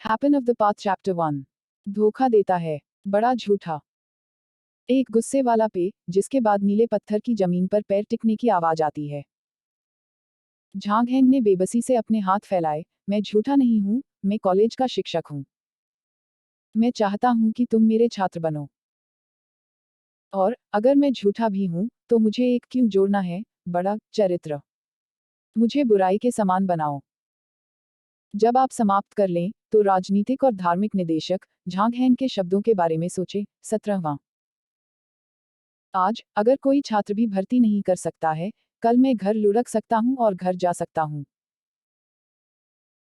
Happen of the path chapter 1। धोखा देता है, बड़ा झूठा। एक गुस्से वाला पे, जिसके बाद नीले पत्थर की जमीन पर पैर टिकने की आवाज आती है। झांग हेंग ने बेबसी से अपने हाथ फैलाए। मैं झूठा नहीं हूं, मैं कॉलेज का शिक्षक हूं। मैं चाहता हूं कि तुम मेरे छात्र बनो। और अगर मैं झूठा भी हूं, तो मुझे एक क्यों जोड़ना है, बड़ा चरित्र। मुझे बुराई के समान बनाओ। जब आप समाप्त कर लें, तो राजनीतिक और धार्मिक निदेशक झांग हेंग के शब्दों के बारे में सोचें। 17वां। आज अगर कोई छात्र भी भर्ती नहीं कर सकता है, कल मैं घर लुढ़क सकता हूं और घर जा सकता हूं।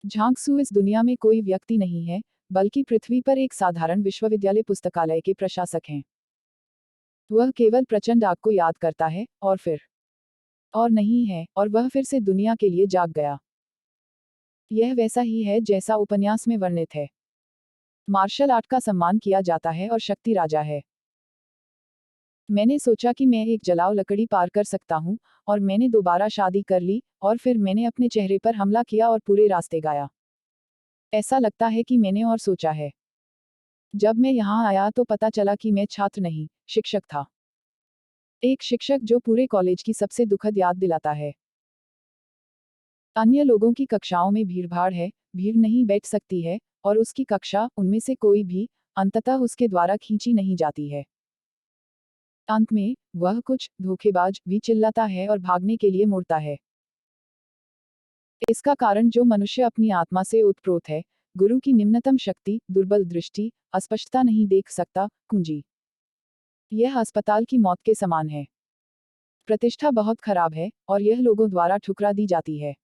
झांगसू इस दुनिया में कोई व्यक्ति नहीं है, बल्कि पृथ्वी पर एक साधारण विश्वविद्यालय पुस्तकालय के प्रशासक हैं। वह केवल प्रचंड आग को याद करता है, और फिर और नहीं है, और वह फिर से दुनिया के लिए जाग गया। यह वैसा ही है जैसा उपन्यास में वर्णित है। मार्शल आर्ट का सम्मान किया जाता है और शक्ति राजा है। मैंने सोचा कि मैं एक जलाओ लकड़ी पार कर सकता हूँ, और मैंने दोबारा शादी कर ली, और फिर मैंने अपने चेहरे पर हमला किया और पूरे रास्ते गाया। ऐसा लगता है कि मैंने और सोचा है। जब मैं यहाँ आया तो पता चला कि मैं छात्र नहीं, शिक्षक था। एक शिक्षक जो पूरे कॉलेज की सबसे दुखद याद दिलाता है। अन्य लोगों की कक्षाओं में भीड़भाड़ है, भीड़ नहीं बैठ सकती है, और उसकी कक्षा, उनमें से कोई भी, अंततः उसके द्वारा खींची नहीं जाती है। अंत में, वह कुछ धोखेबाज भी चिल्लाता है और भागने के लिए मुड़ता है। इसका कारण जो मनुष्य अपनी आत्मा से ओतप्रोत है, गुरु की निम्नतम शक्ति, दुर्बल दृष्टि, अस्पष्टता नहीं देख सकता, कुंजी। यह अस्पताल की मौत के समान है। प्रतिष्ठा बहुत खराब है, और यह लोगों द्वारा ठुकरा दी जाती है।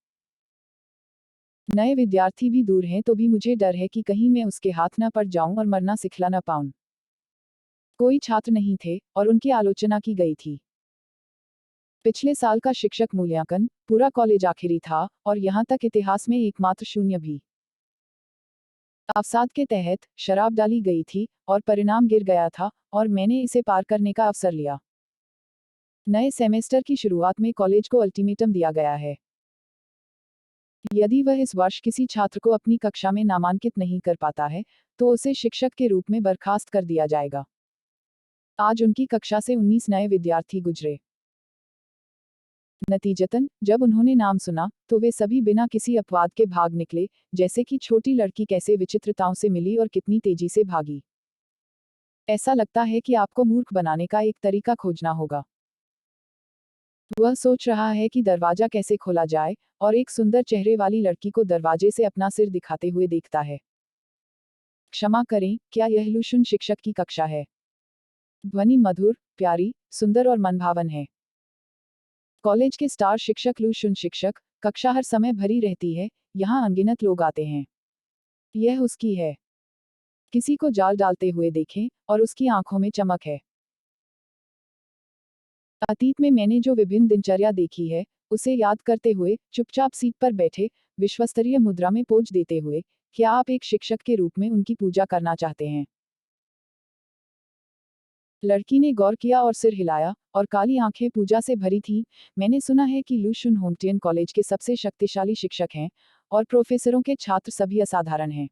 नए विद्यार्थी भी दूर हैं तो भी मुझे डर है कि कहीं मैं उसके हाथ न पड़ जाऊं और मरना सिखला न पाऊं। कोई छात्र नहीं थे, और उनकी आलोचना की गई थी। पिछले साल का शिक्षक मूल्यांकन, पूरा कॉलेज आखिरी था, और यहाँ तक इतिहास में एकमात्र शून्य भी। अवसाद के तहत शराब डाली गई थी, और परिणाम गिर गया था, और मैंने इसे पार करने का अवसर लिया। नए सेमेस्टर की शुरुआत में कॉलेज को अल्टीमेटम दिया गया है। यदि वह इस वर्ष किसी छात्र को अपनी कक्षा में नामांकित नहीं कर पाता है, तो उसे शिक्षक के रूप में बर्खास्त कर दिया जाएगा। आज उनकी कक्षा से 19 नए विद्यार्थी गुजरे। नतीजतन, जब उन्होंने नाम सुना, तो वे सभी बिना किसी अपवाद के भाग निकले, जैसे कि छोटी लड़की कैसे विचित्रताओं से मिली और कितनी तेजी से भागी। ऐसा लगता है कि आपको मूर्ख बनाने का एक तरीका खोजना होगा। वह सोच रहा है कि दरवाजा कैसे खोला जाए, और एक सुंदर चेहरे वाली लड़की को दरवाजे से अपना सिर दिखाते हुए देखता है। क्षमा करें, क्या यह लुशुन शिक्षक की कक्षा है? ध्वनि मधुर, प्यारी, सुंदर और मनभावन है। कॉलेज के स्टार शिक्षक लुशुन शिक्षक, कक्षा हर समय भरी रहती है, यहाँ अनगिनत लोग आते हैं। यह उसकी है। किसी को जाल डालते हुए देखें, और उसकी आंखों में चमक है। अतीत में मैंने जो विभिन्न दिनचर्या देखी है, उसे याद करते हुए, चुपचाप सीट पर बैठे, विश्वस्तरीय मुद्रा में पोज देते हुए, क्या आप एक शिक्षक के रूप में उनकी पूजा करना चाहते हैं? लड़की ने गौर किया और सिर हिलाया, और काली आंखें पूजा से भरी थीं। मैंने सुना है कि लुशुन होंगटियन कॉलेज के सबसे शक्तिशाली शिक्षक हैं, और प्रोफेसरों के छात्र सभी असाधारण हैं।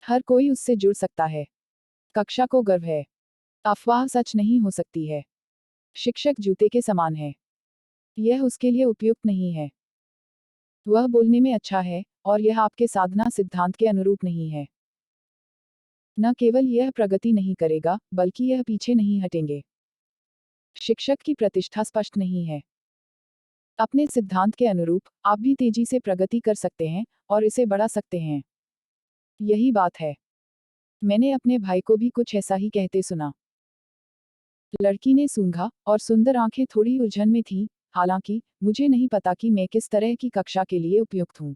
हर कोई उससे जुड़ सकता है। कक्षा को गर्व है। अफवाह सच नहीं हो सकती है। शिक्षक जूते के समान है। यह उसके लिए उपयुक्त नहीं है। वह बोलने में अच्छा है, और यह आपके साधना सिद्धांत के अनुरूप नहीं है। न केवल यह प्रगति नहीं करेगा, बल्कि यह पीछे नहीं हटेंगे। शिक्षक की प्रतिष्ठा स्पष्ट नहीं है। अपने सिद्धांत के अनुरूप, आप भी तेजी से प्रगति कर सकते हैं, और इसे बढ़ा सकते हैं। यही बात है। मैंने अपने भाई को भी कुछ ऐसा ही कहते सुना। लड़की ने सूंघा, और सुंदर आंखें थोड़ी उलझन में थीं। हालांकि, मुझे नहीं पता कि मैं किस तरह की कक्षा के लिए उपयुक्त हूँ।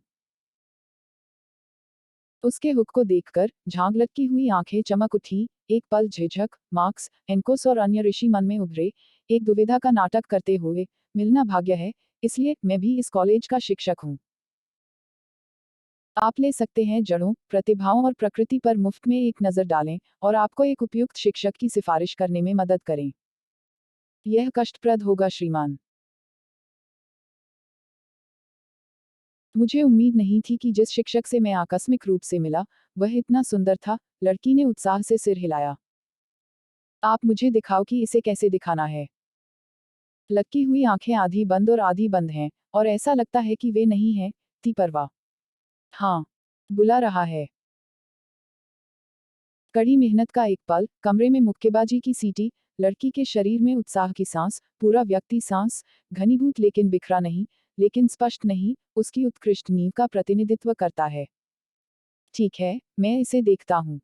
उसके हुक को देखकर, झांग लटकी हुई आंखें चमक उठी। एक पल झिझक, मार्क्स, एंकोस और अन्य ऋषि मन में उभरे, एक दुविधा का नाटक करते हुए, मिलना भाग्य है, इसलिए मैं भी इस कॉलेज का शिक्षक हूँ। आप ले सकते हैं जड़ों, प्रतिभाओं और प्रकृति पर मुफ्त में एक नज़र डालें, और आपको एक उपयुक्त शिक्षक की सिफारिश करने में मदद करें। यह कष्टप्रद होगा श्रीमान। मुझे उम्मीद नहीं थी कि जिस शिक्षक से मैं आकस्मिक रूप से मिला, वह इतना सुंदर था। लड़की ने उत्साह से सिर हिलाया। आप मुझे दिखाओ कि इसे कैसे दिखाना है। लटकी हुई आंखें आधी बंद और आधी बंद हैं, और ऐसा लगता है कि वे नहीं हैं, ती परवाह। हाँ, बुला रहा है। कड़ी मेहनत का एक पल, कमरे में मुक्केबाजी की सीटी, लड़की के शरीर में उत्साह की सांस, पूरा व्यक्ति सांस, घनीभूत लेकिन बिखरा नहीं, लेकिन स्पष्ट नहीं, उसकी उत्कृष्ट नींव का प्रतिनिधित्व करता है। ठीक है, मैं इसे देखता हूँ।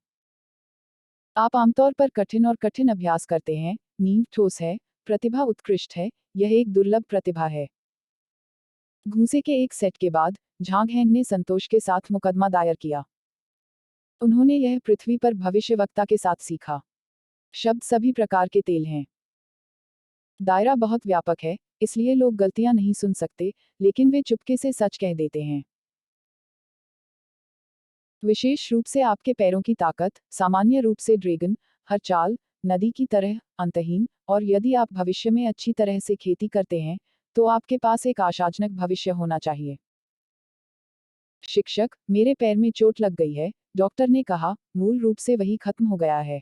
आप आमतौर पर कठिन और कठिन अभ्यास करते हैं, नींव ठोस है, प्रतिभा उत्कृष्ट है, यह एक दुर्लभ प्रतिभा है। घूंसे के एक सेट के बाद, झांग हैंग ने संतोष के साथ मुकदमा दायर किया। उन्होंने यह पृथ्वी पर भविष्यवक्ता के साथ सीखा। शब्द सभी प्रकार के तेल हैं। दायरा बहुत व्यापक है, इसलिए लोग गलतियां नहीं सुन सकते, लेकिन वे चुपके से सच कह देते हैं। विशेष रूप से आपके पैरों की ताकत, सामान्य रूप से ड्रैगन, हर चाल, नदी की तरह, अंतहीन, और यदि आप भविष्य में अच्छी तरह से खेती करते हैं, तो आपके पास एक आशाजनक भविष्य होना चाहिए। शिक्षक, मेरे पैर में चोट लग गई है, डॉक्टर ने कहा, मूल रूप से वही खत्म हो गया है।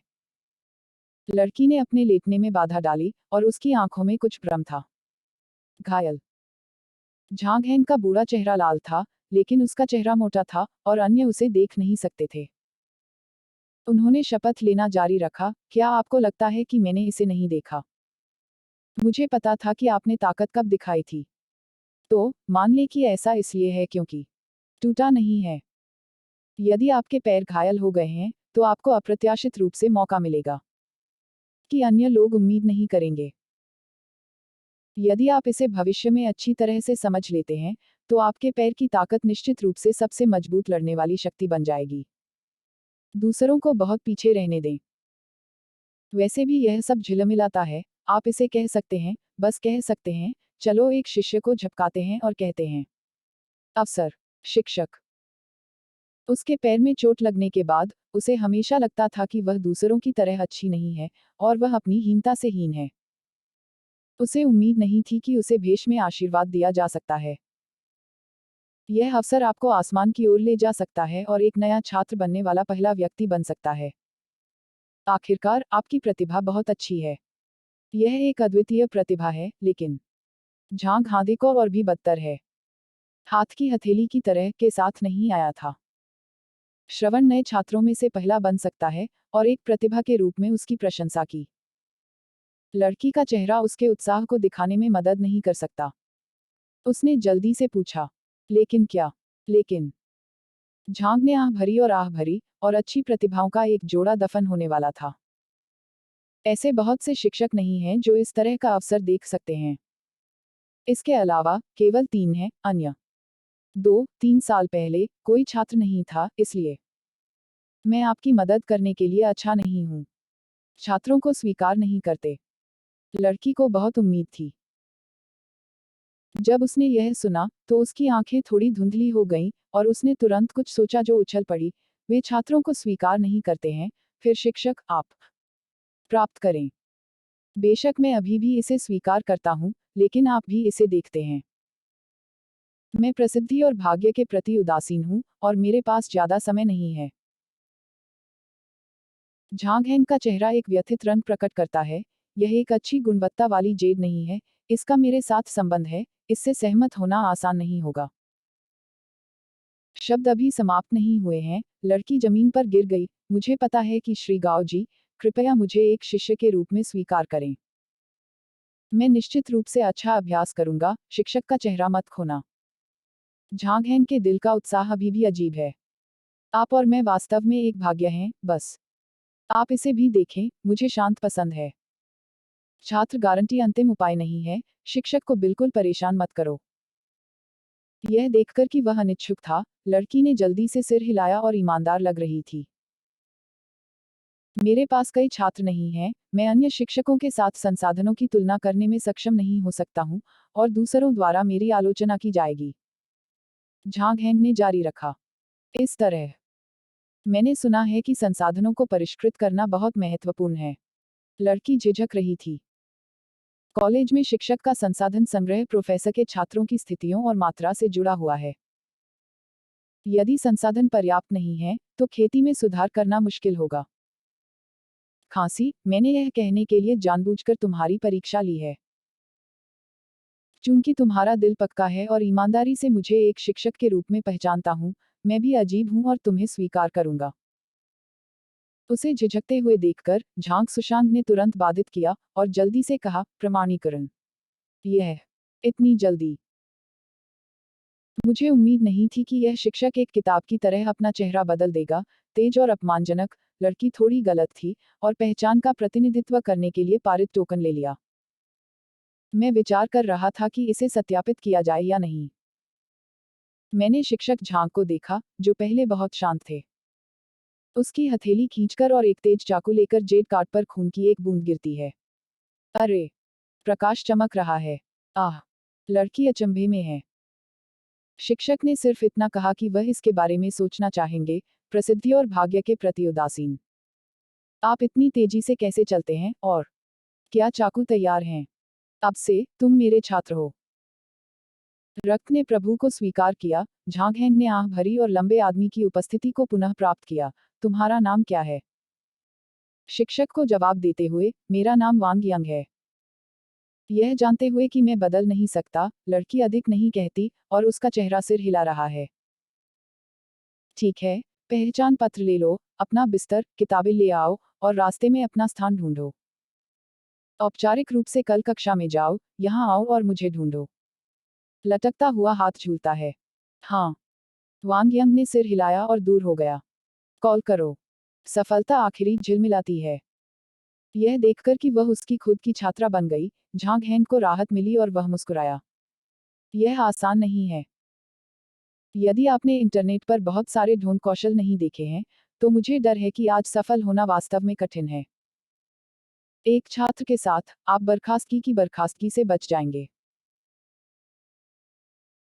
लड़की ने अपने लेटने में बाधा डाली, और उसकी आंखों में कुछ भ्रम था। घायल। झांग हैंग का बूढ़ा चेहरा लाल था, लेकिन उसका चेहरा मोटा था, और अन्य उसे देख नहीं सकते थे। उन्होंने शपथ लेना जारी रखा, क्या आपको लगता है कि मैंने इसे नहीं देखा? मुझे पता था कि आपने ताकत कब दिखाई थी। तो, मान लें कि ऐसा इसलिए है क्योंकि टूटा नहीं है। यदि आपके पैर घायल हो गए हैं, तो आपको अप्रत्याशित रूप से मौका मिलेगा कि अन्य लोग उम्मीद नहीं करेंगे। यदि आप इसे भविष्य में अच्छी तरह से समझ लेते हैं, तो आपके पैर की ताकत निश्चित रूप से सबसे मजबूत लड़ने वाली शक्ति बन जाएगी। दूसरों को बहुत पीछे रहने दें। वैसे भी यह सब झिलमिलाता है, आप इसे कह सकते हैं, बस कह सकते हैं, चलो एक शिष्य को झपकाते हैं और कहते हैं। अवसर। शिक्षक। उसके पैर में चोट लगने के बाद, उसे हमेशा लगता था कि वह दूसरों की तरह अच्छी नहीं है, और वह अपनी हीनता से हीन है। उसे उम्मीद नहीं थी कि उसे भेष में आशीर्वाद दिया जा सकता है। यह अवसर आपको आसमान की ओर ले जा सकता है और एक नया छात्र बनने वाला पहला व्यक्ति बन सकता है। आखिरकार, आपकी प्रतिभा बहुत अच्छी है। यह एक अद्वितीय प्रतिभा है, लेकिन झांग हादे और भी बदतर है। हाथ की हथेली की तरह के साथ नहीं आया था। श्रवण नए छात्रों में से पहला बन सकता है, और एक प्रतिभा के रूप में उसकी प्रशंसा की। लड़की का चेहरा उसके उत्साह को दिखाने में मदद नहीं कर सकता। उसने जल्दी से पूछा, लेकिन क्या? लेकिन झांग ने आह भरी, और अच्छी प्रतिभाओं का एक जोड़ा दफन होने वाला था। ऐसे बहुत से शिक्षक नहीं हैं जो इस तरह का अवसर देख सकते हैं। इसके अलावा, केवल 3 हैं, अन्य 2-3 साल पहले, कोई छात्र नहीं था, इसलिए मैं आपकी मदद करने के लिए अच्छा नहीं हूं। छात्रों को स्वीकार नहीं करते। लड़की को बहुत उम्मीद थी। जब उसने यह सुना, तो उसकी आंखें थोड़ी धुंधली हो गईं, और उसने तुरंत कुछ सोचा जो उछल पड़ी। वे छात्रों को स्वीकार नहीं करते हैं, फिर शिक्षक, आप प्राप्त करें। बेशक मैं अभी भी इसे स्वीकार करता हूं, लेकिन आप भी इसे देखते हैं। मैं प्रसिद्धि और भाग्य के प्रति उदासीन हूं, और मेरे पास ज्यादा समय नहीं है। झांग हैंग का चेहरा एक व्यथित रंग प्रकट करता है। यह एक अच्छी गुणवत्ता वाली जेड नहीं है, इसका मेरे साथ संबंध है, इससे सहमत होना आसान नहीं होगा। शब्द अभी समाप्त नहीं हुए हैं, लड़की जमीन पर गिर गई। मुझे पता है कि श्री गाओ जी, कृपया मुझे एक शिष्य के रूप में स्वीकार करें। मैं निश्चित रूप से अच्छा अभ्यास करूंगा, शिक्षक का चेहरा मत खोना। झांग हैंग के दिल का उत्साह अभी भी अजीब है। आप और मैं वास्तव में एक भाग्य हैं, बस आप इसे भी देखें, मुझे शांत पसंद है। छात्र गारंटी अंतिम उपाय नहीं है, शिक्षक को बिल्कुल परेशान मत करो। यह देखकर कि वह अनिच्छुक था, लड़की ने जल्दी से सिर हिलाया और ईमानदार लग रही थी। मेरे पास कई छात्र नहीं हैं, मैं अन्य शिक्षकों के साथ संसाधनों की तुलना करने में सक्षम नहीं हो सकता हूं, और दूसरों द्वारा मेरी आलोचना की जाएगी। झांग हैंग ने जारी रखा। इस तरह, मैंने सुना है कि संसाधनों को परिष्कृत करना बहुत महत्वपूर्ण है। लड़की झिझक रही थी। कॉलेज में शिक्षक का संसाधन संग्रह प्रोफेसर के छात्रों की स्थितियों और मात्रा से जुड़ा हुआ है। यदि संसाधन पर्याप्त नहीं है तो खेती में सुधार करना मुश्किल होगा। खांसी, मैंने यह कहने के लिए जानबूझकर तुम्हारी परीक्षा ली है। चूंकि तुम्हारा दिल पक्का है और ईमानदारी से मुझे एक शिक्षक के रूप में पहचानता हूं, मैं भी अजीब हूं और तुम्हें स्वीकार करूंगा। उसे झिझकते हुए देखकर झांक सुशांत ने तुरंत बाधित किया और जल्दी से कहा, प्रमाणीकरण? यह इतनी जल्दी? मुझे उम्मीद नहीं थी कि यह शिक्षक एक किताब की तरह अपना चेहरा बदल देगा। तेज और अपमानजनक, लड़की थोड़ी गलत थी और पहचान का प्रतिनिधित्व करने के लिए पारित टोकन ले लिया। मैं विचार कर रहा था कि इसे सत्यापित किया जाए या नहीं। मैंने शिक्षक झांक को देखा, जो पहले बहुत शांत थे। उसकी हथेली खींचकर और एक तेज चाकू लेकर जेड कार्ड पर खून की एक बूंद गिरती है। अरे! प्रकाश चमक रहा है। आह! लड़की अचंभे में है। शिक्षक ने सिर्फ इतना कहा कि वह इसके बारे में सोचना चाहेंगे, प्रसिद्धि और भाग्य के प्रति उदासीन। आप इतनी तेजी से कैसे चलते हैं और क्या चाकू तैयार हैं? अब से तुम मेरे छात्र हो। रक्त ने प्रभु को स्वीकार किया। झांगहेंग ने आह भरी और लंबे आदमी की उपस्थिति को पुनः प्राप्त किया। तुम्हारा नाम क्या है? शिक्षक को जवाब देते हुए, मेरा नाम वांग यंग है। यह जानते हुए कि मैं बदल नहीं सकता, लड़की अधिक नहीं कहती और उसका चेहरा सिर हिला रहा है। ठीक है, पहचान पत्र ले लो, अपना बिस्तर, किताबें ले आओ और रास्ते में अपना स्थान ढूंढो। औपचारिक रूप से कल कक्षा में जाओ, यहाँ आओ और मुझे ढूंढो। लटकता हुआ हाथ झूलता है। हाँ। वांग यंग ने सिर हिलाया और दूर हो गया। कॉल करो। सफलता आखिरी झिलमिलाती है। यह देखकर कि वह उसकी खुद की छात्रा बन गई, झांग हेन को राहत मिली और वह मुस्कुराया। यह आसान नहीं है। यदि आपने इंटरनेट पर बहुत सारे ढूंढ कौशल नहीं देखे हैं, तो मुझे डर है कि आज सफल होना वास्तव में कठिन है। एक छात्र के साथ, आप बर्खास्तगी की बर्खास्तगी से बच जाएंगे।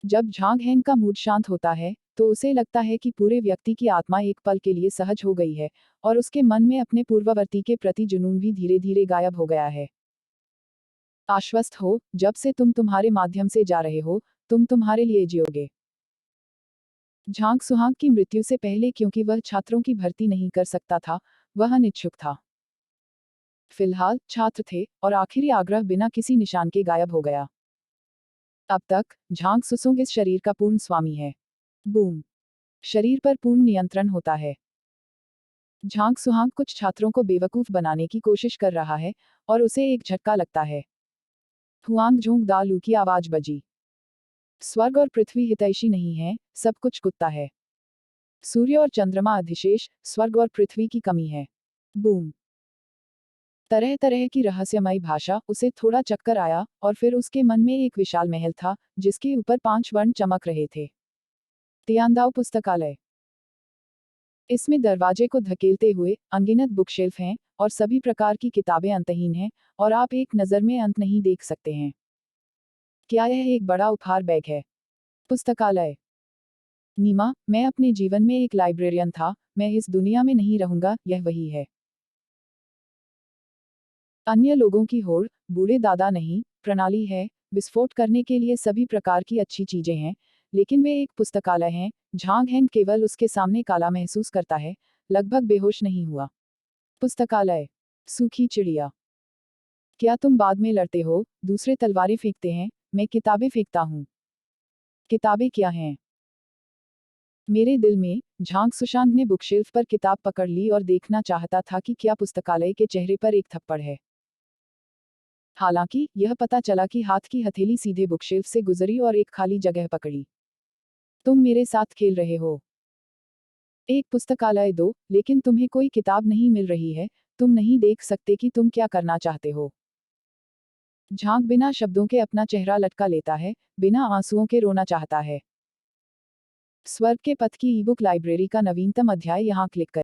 जब झांग हेंग का मूड शांत होता है, तो उसे लगता है कि पूरे व्यक्ति की आत्मा एक पल के लिए सहज हो गई है, और उसके मन में अपने पूर्ववर्ती के प्रति जुनून भी धीरे धीरे गायब हो गया है। आश्वस्त हो, जब से तुम तुम्हारे माध्यम से जा रहे हो, तुम तुम्हारे लिए जियोगे। झांग सुहाग की मृत्यु से पहले क्योंकि वह छात्रों की भर्ती नहीं कर सकता था, वह अनिच्छुक था। फिलहाल, छात्र थे, और आखिरी आग्रह बिना किसी निशान के गायब हो गया। अब तक, झांग सुसुंग इस शरीर का पूर्ण स्वामी है। बूम। शरीर पर पूर्ण नियंत्रण होता है। झांग सुहाग कुछ छात्रों को बेवकूफ बनाने की कोशिश कर रहा है, और उसे एक झटका लगता है। हुआंग झोंक दालू की आवाज बजी। स्वर्ग और पृथ्वी हितैषी नहीं है, सब कुछ कुत्ता है। सूर्य और चंद्रमा अधिशेष, स्वर्ग और पृथ्वी की कमी है। बूम। तरह तरह की रहस्यमयी भाषा, उसे थोड़ा चक्कर आया, और फिर उसके मन में एक विशाल महल था, जिसके ऊपर 5 वर्ण चमक रहे थे। तियांदाओ पुस्तकालय। इसमें दरवाजे को धकेलते हुए अनगिनत बुकशेल्फ हैं, और सभी प्रकार की किताबें अंतहीन हैं, और आप एक नज़र में अंत नहीं देख सकते हैं। क्या यह एक बड़ा उपहार बैग है? पुस्तकालय। नीमा, मैं अपने जीवन में एक लाइब्रेरियन था, मैं इस दुनिया में नहीं रहूंगा, यह वही है। अन्य लोगों की होड़, बूढ़े दादा नहीं, प्रणाली है, विस्फोट करने के लिए सभी प्रकार की अच्छी चीजें हैं, लेकिन वे एक पुस्तकालय हैं। झांग हेंग केवल उसके सामने काला महसूस करता है, लगभग बेहोश नहीं हुआ। पुस्तकालय। सूखी चिड़िया। क्या तुम बाद में लड़ते हो? दूसरे तलवारें फेंकते हैं, मैं किताबें फेंकता हूँ। किताबें क्या हैं? मेरे दिल में, झांग सुशांत ने बुकशेल्फ पर किताब पकड़ ली और देखना चाहता था कि क्या पुस्तकालय के चेहरे पर एक थप्पड़ है। हालांकि, यह पता चला कि हाथ की हथेली सीधे बुकशेल्फ से गुजरी और एक खाली जगह पकड़ी। तुम मेरे साथ खेल रहे हो। एक पुस्तकालय दो, लेकिन तुम्हें कोई किताब नहीं मिल रही है, तुम नहीं देख सकते कि तुम क्या करना चाहते हो। झांक बिना शब्दों के अपना चेहरा लटका लेता है, बिना आंसुओं के रोना चाहता है। स्वर्ग के पथ की ईबुक लाइब्रेरी का नवीनतम अध्याय यहाँ क्लिक करें।